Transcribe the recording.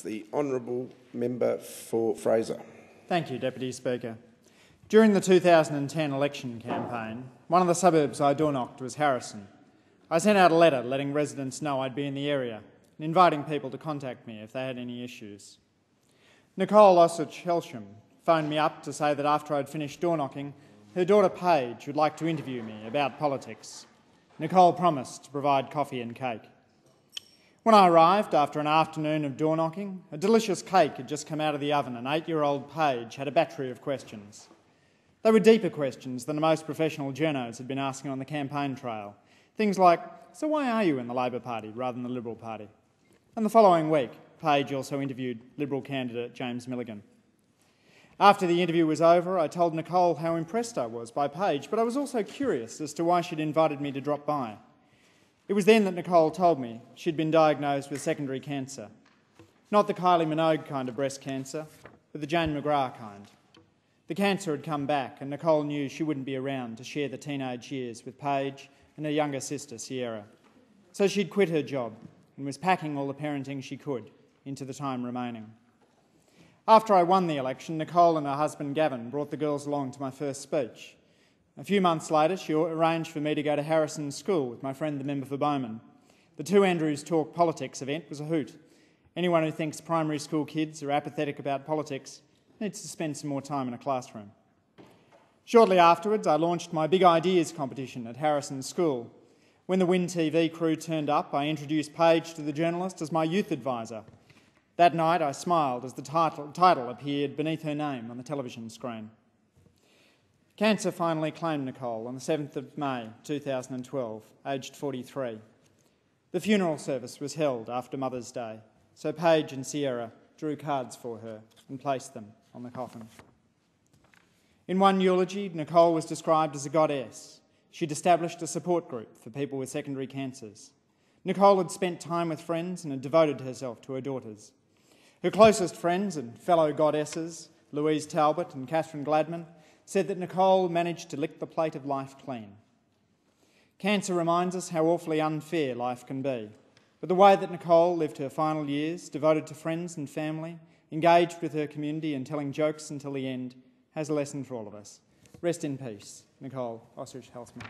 The Honourable Member for Fraser. Thank you, Deputy Speaker. During the 2010 election campaign, one of the suburbs I door-knocked was Harrison. I sent out a letter letting residents know I'd be in the area and inviting people to contact me if they had any issues. Nicole Osuch-Helsham phoned me up to say that after I'd finished door-knocking, her daughter Paige would like to interview me about politics. Nicole promised to provide coffee and cake. When I arrived after an afternoon of door-knocking, a delicious cake had just come out of the oven and 8-year-old Paige had a battery of questions. They were deeper questions than the most professional journos had been asking on the campaign trail. Things like, so why are you in the Labor Party rather than the Liberal Party? And the following week, Paige also interviewed Liberal candidate James Milligan. After the interview was over, I told Nicole how impressed I was by Paige, but I was also curious as to why she'd invited me to drop by. It was then that Nicole told me she'd been diagnosed with secondary cancer. Not the Kylie Minogue kind of breast cancer, but the Jane McGrath kind. The cancer had come back and Nicole knew she wouldn't be around to share the teenage years with Paige and her younger sister, Sierra. So she'd quit her job and was packing all the parenting she could into the time remaining. After I won the election, Nicole and her husband Gavin brought the girls along to my first speech. A few months later, she arranged for me to go to Harrison School with my friend, the member for Bowman. The Two Andrews Talk Politics event was a hoot. Anyone who thinks primary school kids are apathetic about politics needs to spend some more time in a classroom. Shortly afterwards, I launched my Big Ideas competition at Harrison School. When the Win TV crew turned up, I introduced Paige to the journalist as my youth advisor. That night, I smiled as the title appeared beneath her name on the television screen. Cancer finally claimed Nicole on the 7th of May 2012, aged 43. The funeral service was held after Mother's Day, so Paige and Sierra drew cards for her and placed them on the coffin. In one eulogy, Nicole was described as a goddess. She'd established a support group for people with secondary cancers. Nicole had spent time with friends and had devoted herself to her daughters. Her closest friends and fellow goddesses, Louise Talbot and Catherine Gladman, said that Nicole managed to lick the plate of life clean. Cancer reminds us how awfully unfair life can be, but the way that Nicole lived her final years, devoted to friends and family, engaged with her community and telling jokes until the end, has a lesson for all of us. Rest in peace, Nicole Osuch-Helsham.